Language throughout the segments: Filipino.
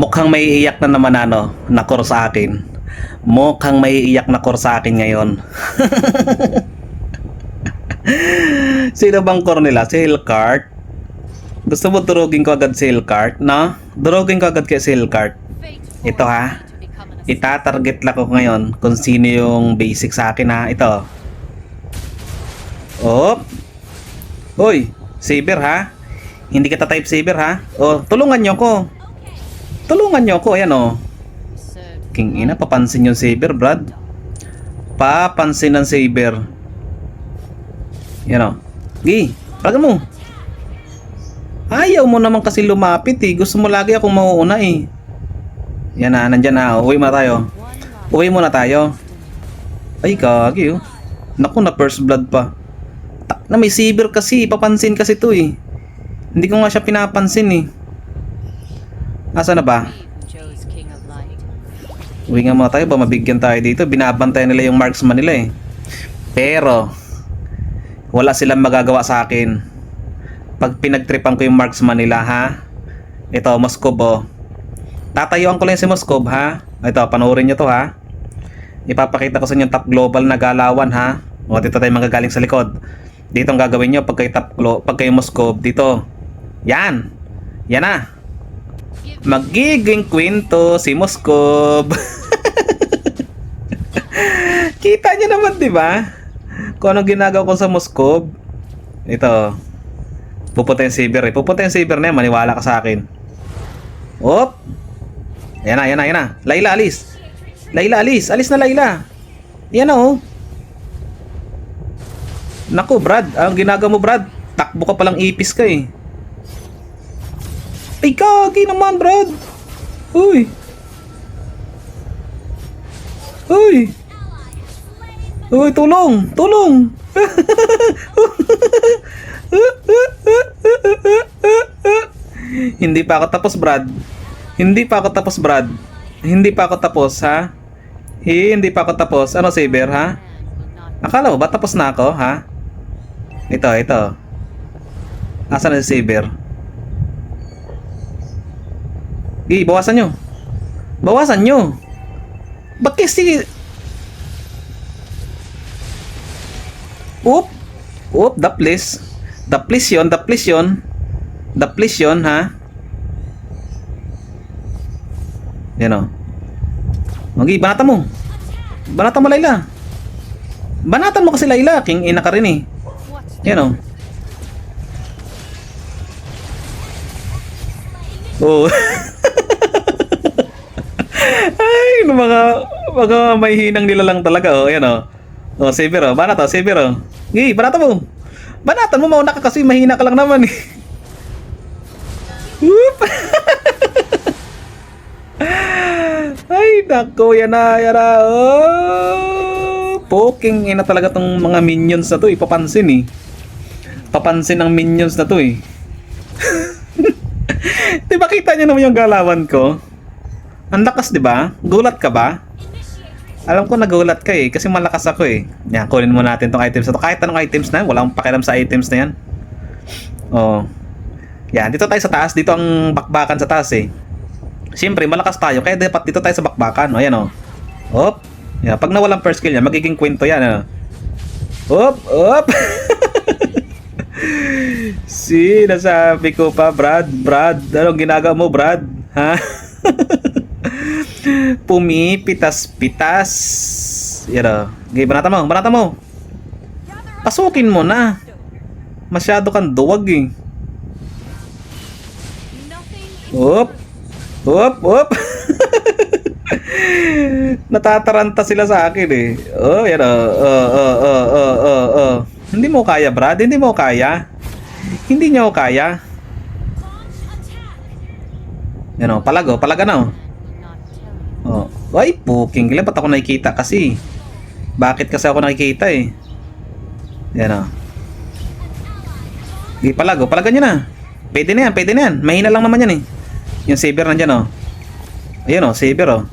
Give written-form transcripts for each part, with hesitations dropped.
Mukhang may iiyak na naman na core sa akin. Mukhang may iiyak na core sa akin ngayon. Sino bang core nila? Si Hellcart? Gusto mo durugin ko agad si Hellcart? No? Durugin ko agad kay si Hellcart. Ito ha. Itatarget lang ko ngayon kung sino yung basic sa akin ha. Ito. Oh. Hoy, Saber ha. Hindi kita type Saber ha. Oh, tulungan nyo ko. Tulungan nyo ako, ayan o. King ina, papansin yung Saber, Brad. Papansin ng Saber. Yan o. Gi, praga mo. Ayaw mo naman kasi lumapit eh. Gusto mo lagi akong mauuna eh. Yan na, nandyan na. Uwi muna tayo. Uwi muna tayo. Ay, kagi oh. Naku, na first blood pa. Na may Saber kasi, papansin kasi to eh. Hindi ko nga siya pinapansin eh. Asa na ba? Uwi nga muna tayo ba? Mabigyan tayo dito. Binabantayan nila yung marksman nila eh. Pero wala silang magagawa sa akin pag pinagtripan ko yung marksman nila ha. Ito, Moskov oh. Tatayuan ko lang si Moskov ha. Ito, panoorin nyo to ha. Ipapakita ko sa inyo yung top global na galawan ha. O, dito tayo magagaling sa likod. Dito ang gagawin nyo pag kayo Moskov. Dito. Yan. Yan na. Magiging kwento si Moskov. Kita niyo naman, 'di ba? Kung anong ginagawa ko sa Moskov. Ito. Pupunta yung Saber eh. Pupunta yung Saber na yan. Maniwala ka sa akin. Op. Yan na, yan na, yan na. Layla, alis. Layla, alis. Alis na, Layla. Yan na, oh. Naku, Brad. Ang ginagawa mo, Brad. Takbo ka palang ipis ka eh. Ay, kagi naman, Brad. Uy. Uy. Uy, tulong. Tulong. Hindi pa ako tapos, Brad. Hindi pa ako tapos, Brad. Hindi pa ako tapos, ha? Hindi pa ako tapos. Ano, Saber, ha? Akala mo ba tapos na ako, ha? Ito, ito. Asan na si Saber? Bawasan nyo. Bawasan nyo. Ba't kasi... Oop. Oop, the please. The please yun, the please yun. The please yun, ha? Yan o. Banatan mo. Banatan mo, Layla. Banatan mo kasi, Layla. King ina ka rin eh. Yan o. Oh. Ay, mga may hinang nila lang talaga oh. Ayan oh. Oh, Saber oh. Banat oh, Saber oh. Gi, banatan mo. Banatan mo, mauna ka kasi mahina ka lang naman eh. Whoop. Ay, nako, yan na, yan na. Oh. Poking ina talaga tong mga minions na to, ipapansin eh. Papansin ng minions na to eh. Diba kita nyo naman yung galawan ko? Ang lakas, diba? Gulat ka ba? Alam ko nagulat ka eh, kasi malakas ako eh. Yan, kunin mo natin tong items na to. Kahit anong items na yan, walang pakialam sa items na yan. Oh. Yan, dito tayo sa taas. Dito ang bakbakan sa taas eh. Siyempre, malakas tayo, kaya dapat dito tayo sa bakbakan. O, yan o. Op. Yan, pag nawalang first kill yan, magiging kwento yan. Ano? Op, op. Nasabi ko pa, Brad, anong ginagawa mo, Brad? Ha? Pumipitas-pitas. Yan o. Okay, banatan mo. Pasukin mo na. Masyado kang duwag eh. Op. Natataranta sila sa akin eh. Oh, yan o. Hindi mo kaya, Brad. Hindi mo kaya. Hindi niyo kaya. Yan o, palaga na o. Oh. Ay, puking gila. Ba't ako nakikita kasi? Bakit kasi ako nakikita eh? Yan o. Di palago nyo na. Pwede na yan. Mahina lang naman yan eh. Yung Saber nandyan o. Ayan o, Saber o.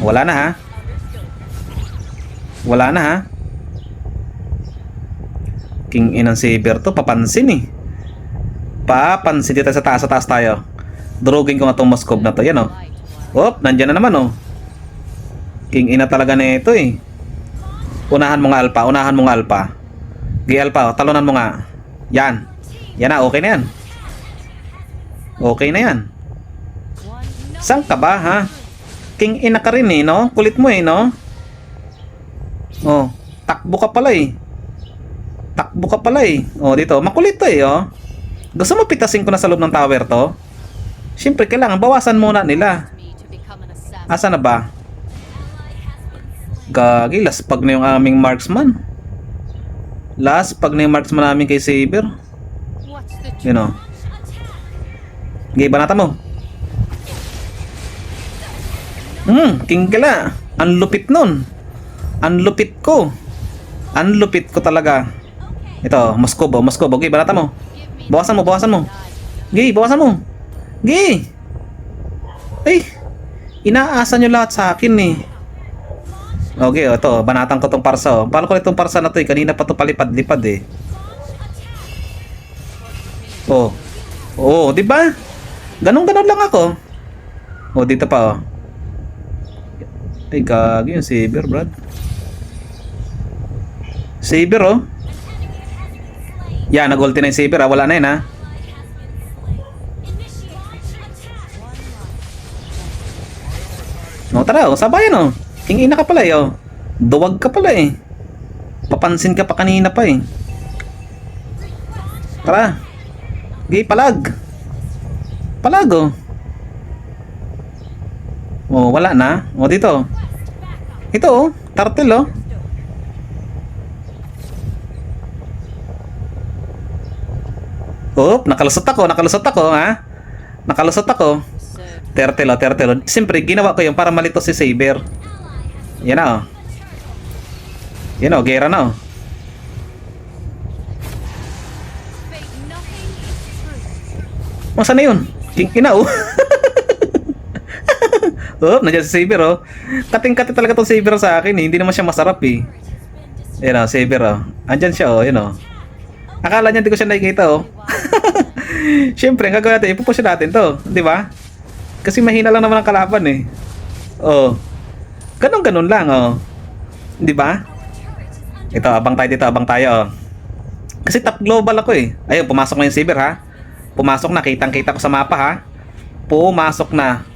Wala na ha. King inang Saber to, papansin eh. Papansin dito sa taas tayo. Drugin ko nga itong Moskov na to. Yan o. Op, nandyan na naman oh. King ina talaga na ito eh. Unahan mo nga alpha, unahan mo nga alpha. Gi alpha, talunan mo nga. Yan. Yan na, okay na yan. Okay na yan. Saan ka ba ha? King ina ka rin eh, no? Kulit mo eh, no? Oh, takbo ka pala eh. Takbo ka pala eh. Oh, dito, makulit to eh, oh. Gusto mo pitasin ko na sa loob ng tower to? Siyempre, kailangan bawasan muna nila. Asa na ba? Gagi, laspag na yung aming marksman. Laspag na yung marksman namin kay Saber. You know. Gay, banata mo. King gala. Ang lupit nun. Ang lupit ko. Ang lupit ko talaga. Ito, Moscobo, Moscobo. Gay, banata mo. Bawasan mo, bawasan mo. Gay, bawasan mo. Gay. Ay, inaasa nyo lahat sa akin eh. Okay, ito, banatan ko tong parsa oh. Paano ko itong parsa na to eh? Kanina pa to palipad-lipad eh. Oh. Oh, di ba? Ganon-ganon lang ako. Oh, dito pa oh. Ay, gagi yung Saber, brad. Saber oh. Yan, nag-ulti na yung Saber ah. Wala na yun ah. Oh, tara oh, sabayan oh. King ina ka pala eh, oh. Duwag ka pala eh. Papansin ka pa kanina pa eh. Tara. Gay, palag. Palag, oh. Oh, wala na. Oh, dito. Ito, oh. Turtle, oh. Oh, nakalusot ako, ha? Nakalusot ako. Turtle, oh, turtle. Siyempre, ginawa ko yun para malito si Saber. Yan na oh. Yan oh, gera na oh. Masa na yun? King ina oh. Oh, nandiyan si Saber oh. Kating-kati talaga tong Saber sa akin eh. Hindi naman siya masarap eh. Yan oh, Saber oh. Andyan siya oh, yan oh. Akala niya hindi ko siya nakikita oh. Siyempre, ang gagawin natin, ipupush natin to. Di ba? Kasi mahina lang naman ang kalaban eh. Oh. Ganon-ganon lang, oh. Di ba? Ito, abang tayo dito, abang tayo, oh. Kasi top global ako eh. Ayun, pumasok na yung Saber, ha? Pumasok na, kitang-kita ko sa mapa, ha? Pumasok na.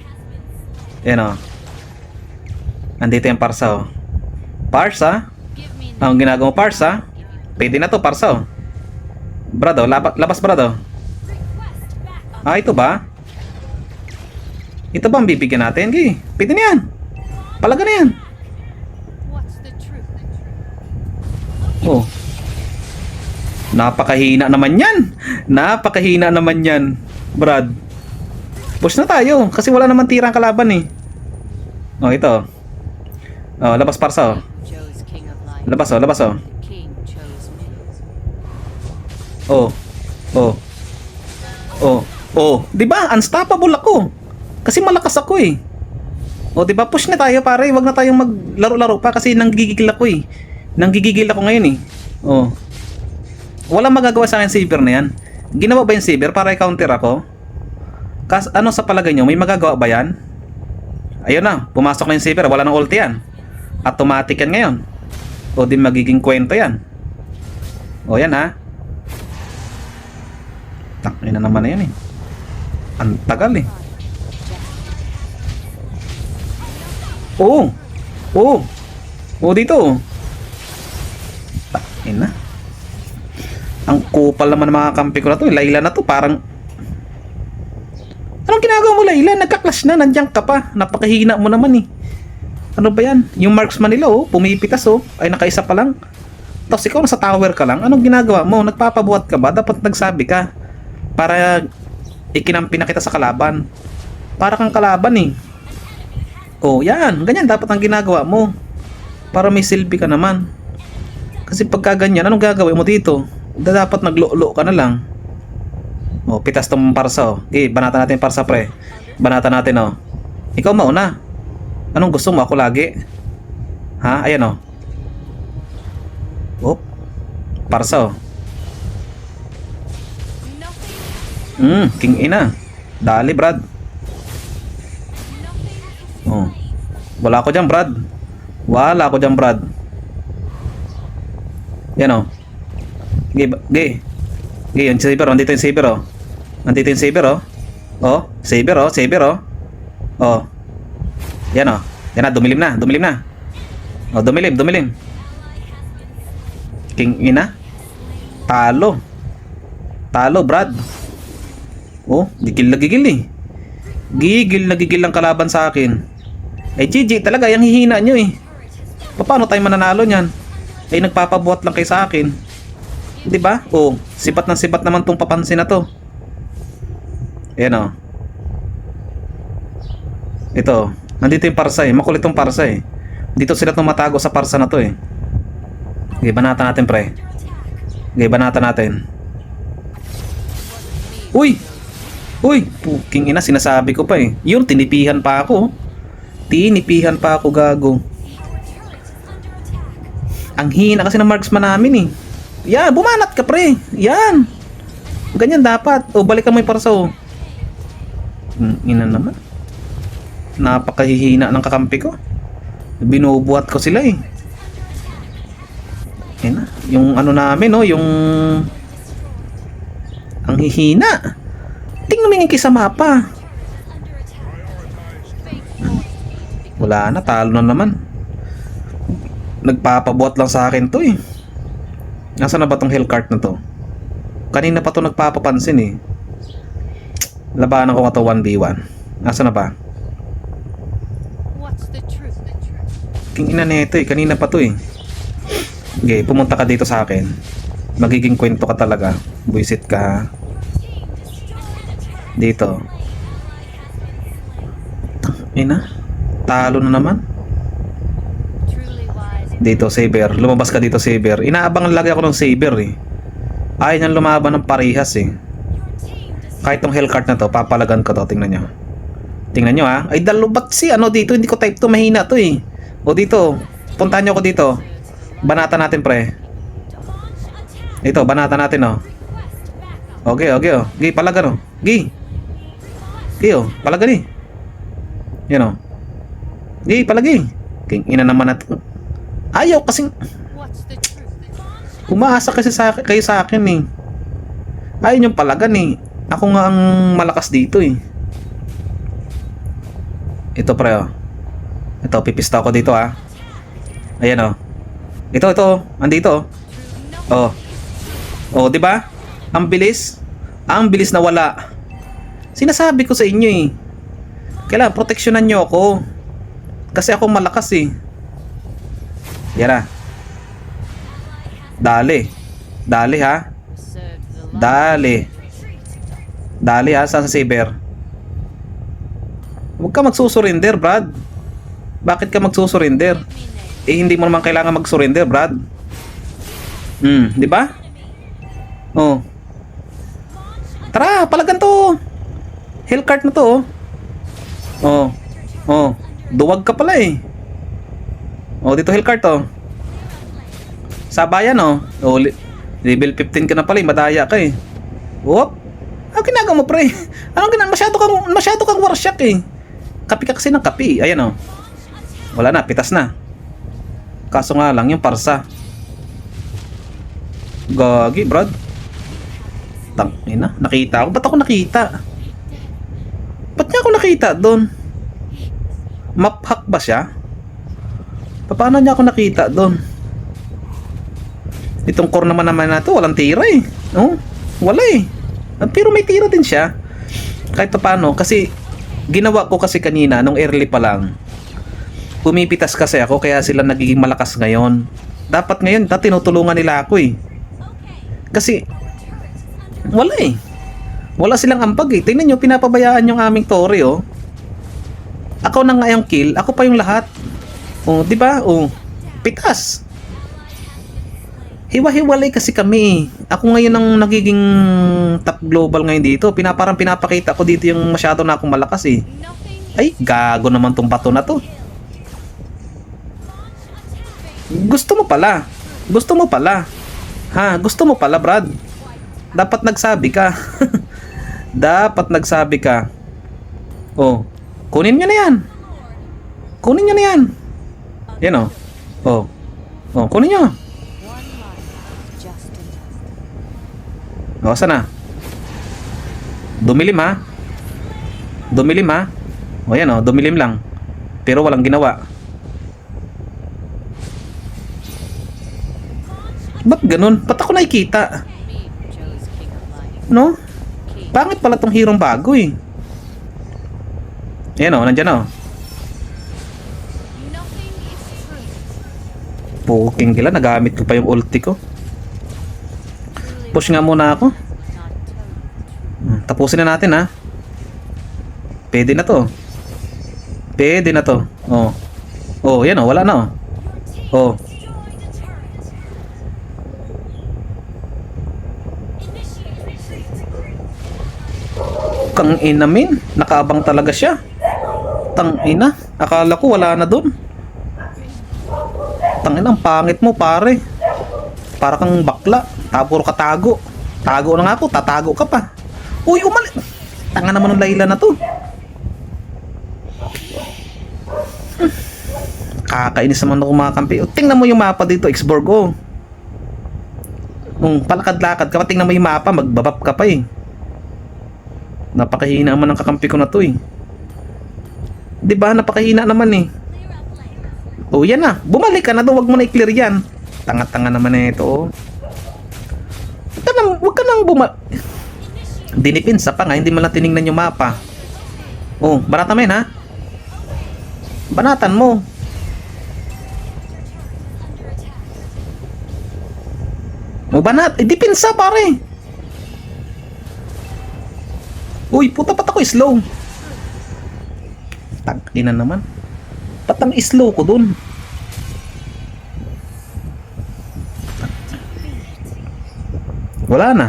Ayan, oh. Nandito yung Parsa, oh. Parsa? Ang ginagawa mo, Parsa? Pwede na to, Parsa, oh. Brado, labas, brado. Ah, ito ba? Ito ba ang bibigyan natin? Okay, pwede na yan. Palaga na yan. Oh. Napakahina naman yan. Napakahina naman yan, Brad. Push na tayo. Kasi wala naman tirang kalaban eh. Oh, ito. Oh, labas Parsa oh. Labas oh, labas oh. Oh. Oh. Oh. Oh. Diba? Unstoppable ako. Kasi malakas ako eh. O diba, push na tayo pare, wag na tayong maglaro-laro pa kasi nanggigigil ako eh. Nanggigigil ako ngayon eh. O. Walang magagawa sa akin Saber na yan. Ginawa ba yung Saber para i-counter ako? Ano sa palagay nyo, may magagawa ba yan? Ayun na, pumasok na yung Saber, wala nang ulti yan. Automatic yan ngayon. O di magiging kwento yan. O yan ha. Takin na naman na yan eh. Ang tagal eh. Oo. Oo. Oo dito. Takin na. Ang kupal naman ng mga kampi ko na to. Layla na to. Parang... Anong ginagawa mo Layla? Nagka-clash na. Nandiyan ka pa. Napakahina mo naman eh. Ano ba yan? Yung marksman nila oh. Pumipitas oh. Ay nakaisa pa lang. Tapos ikaw nasa tower ka lang. Anong ginagawa mo? Nagpapabuhat ka ba? Dapat nagsabi ka. Para ikinampi na kita sa kalaban. Para kang kalaban eh. Oh, yan. Ganyan dapat ang ginagawa mo. Para may silbi ka naman. Kasi pagka ganyan, anong gagawin mo dito? Dapat naglo-lo ka na lang. Oh, pitas tong Parsa oh. Okay, banatan natin Parsa pre. Banatan natin oh. Ikaw mauna. Anong gusto mo? Ako lagi? Ha? Ayan oh. Oh. Parsa oh. King ina. Dali, Brad. Oh. Wala ako dyan, Brad. Wala ako dyan, Brad. Yan o. Gay. Yung saber, andito yung saber, oh. Andito yung saber, oh. Oh, saber, oh. Oh. Yan, oh. Yan na, dumilim na. Oh, dumilim. King ina. Talo, Brad. Oh, gigil eh. Gigil ang kalaban sa akin. GG talaga, yung hihina nyo eh. Paano tayo mananalo niyan? Nagpapabuhat lang kayo sa akin. 'Di ba? Oh, sibat naman tong papansin na to. Ayan oh. Ito, nandito yung parsa eh. Makulit tong parsa eh. Dito sila tumatago sa parsa na to eh. Okay, banatan natin pre. Okay, banatan natin. Uy, puking ina, sinasabi ko pa eh. Yun, tinipihan pa ako gago. Ang hina kasi ng marksman namin eh. Yan, bumanat ka pre. Yan. Ganyan dapat. O, balikan mo yung parsa o. Ina naman. Napakahihina ng kakampi ko. Binubuhat ko sila eh. Ina, yung ano namin oh, yung ang hihina. Tingnan mo yung sa mapa. Wala na, talo na naman. Nagpapabuhat lang sa akin to eh. Nasaan na ba tong Hellcart na to? Kanina pa to nagpapapansin eh. Labanan ko nga to 1v1. Nasaan na ba? King ina nito eh. Kanina pa to eh. Okay, pumunta ka dito sa akin. Magiging kwento ka talaga. Buisit ka. Dito. Ina. Talo na naman. Dito, Saber. Lumabas ka dito, Saber. Inaabang lagi ako ng Saber eh. Ayaw niyang lumaban ng parehas eh. Kahit tong Hellcart na to, papalagan ko to. Tingnan nyo. Tingnan nyo ha. Ay, dalubat si ano dito. Hindi ko type to. Mahina to eh. O dito. Puntahan nyo ko dito. Banatan natin pre. Ito, banatan natin oh. Okay oh. Gi, palagan oh. Gi oh, palagan eh. Yan oh. Gi, palagi. King ina naman natin. Ayaw kasing umaasa kasi kayo sa akin eh. Ayaw niyong palagan eh. Ako nga ang malakas dito eh. Ito pre oh. Ito, pipista ako dito ah. Ayan oh. Ito. Andito oh. Oh, di ba? Ang bilis na wala. Sinasabi ko sa inyo eh. Kailangan proteksyonan niyo ako. Kasi ako malakas eh. Yan na. Dali ha. Dali ha sa Saber. Huwag ka magsusurrender, Brad. Bakit ka magsusurrender? Hindi mo naman kailangan mag-surrender, Brad. Di ba? Oh. Tara, palagan to. Hellcart na to. Oh. Duwag ka pala eh. Oh, dito Hellcart oh. Sabayan oh. Oh, level 15 ka na pala eh. Madaya ka eh. Whoop. Ano ginagawa mo pre? Masyado kang warsyak eh. Kapi ka kasi ng kapi. Ayan oh. Wala na, pitas na. Kaso nga lang yung parsa. Gagi, Brad. Tangina, nakita ako. Ba't ako nakita? Ba't niya ako nakita doon? Map hack ba siya? Paano niya ako nakita doon? Itong core naman na to, walang tira eh. Oh, wala eh. Pero may tira din siya. Kahit paano, kasi ginawa ko kasi kanina, nung early pa lang. Pumipitas kasi ako, kaya sila nagiging malakas ngayon. Dapat ngayon, tinutulungan nila ako eh. Kasi, wala eh. Wala silang ambag eh. Tingnan nyo, pinapabayaan yung aming Tori oh. Ako na nga yung kill, ako pa yung lahat. Oh, di ba? Oh, pitas. Hiwa-hiwalay kasi kami. Ako ngayon ang nagiging top global ngayon dito. Pinapakita ko dito yung masyado na akong malakas eh. Ay, gago naman tong bato na to. Gusto mo pala. Ha, gusto mo pala, Brad. Dapat nagsabi ka. Dapat nagsabi ka. Oh, kunin nyo na yan. Kunin nyo na yan. Yan o. Oh. Oh, kunin nyo. O, saan na? Dumilim ha. Dumilim ha. O yan o, dumilim lang. Pero walang ginawa. Ba't ganun? Ba't ako nakikita? No? Pangit pala tong hirong bago eh. Ayan o, nandyan o. Puking kila, nagamit ko pa yung ulti ko. Push nga muna ako. Tapusin na natin ha. Pwede na to. Pwede na to. Oh. Oh, yan o, wala na o. Oh. Kang ina min, nakaabang talaga siya. Tang ina, akala ko wala na dun. Tang ina, ang pangit mo pare. Para kang bakla, puro ka tago. Tago na nga ako, tatago ka pa. Uy, umali. Tanga naman ng Layla na to. Kakainis naman ako mga kampi. Tingnan mo yung mapa dito, Xborg oh. Palakad-lakad ka pa, tingnan mo yung mapa, magbabap ka pa eh. Napakahina naman ng kakampi ko na to eh. Diba? Napakahina naman eh. Oh, yan na. Bumalik ka na doon. Huwag mo na i-clear yan. Tanga-tanga naman na ito oh. Huwag ka nang dinipinsa pa nga. Hindi mo lang tinignan yung mapa. Oh, banatan mo yun ha. Banatan mo. Oh, banat. Dipinsa pare. Uy, puta, ba't ako slow? Tag-ina naman. Ba't ang slow ko dun? Wala na.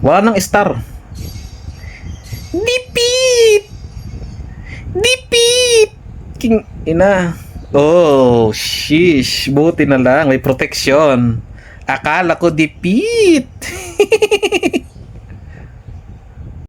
Wala nang star. Dipit! Dipit! King ina. Oh, shish. Buti na lang. May protection. Akala ko dipit.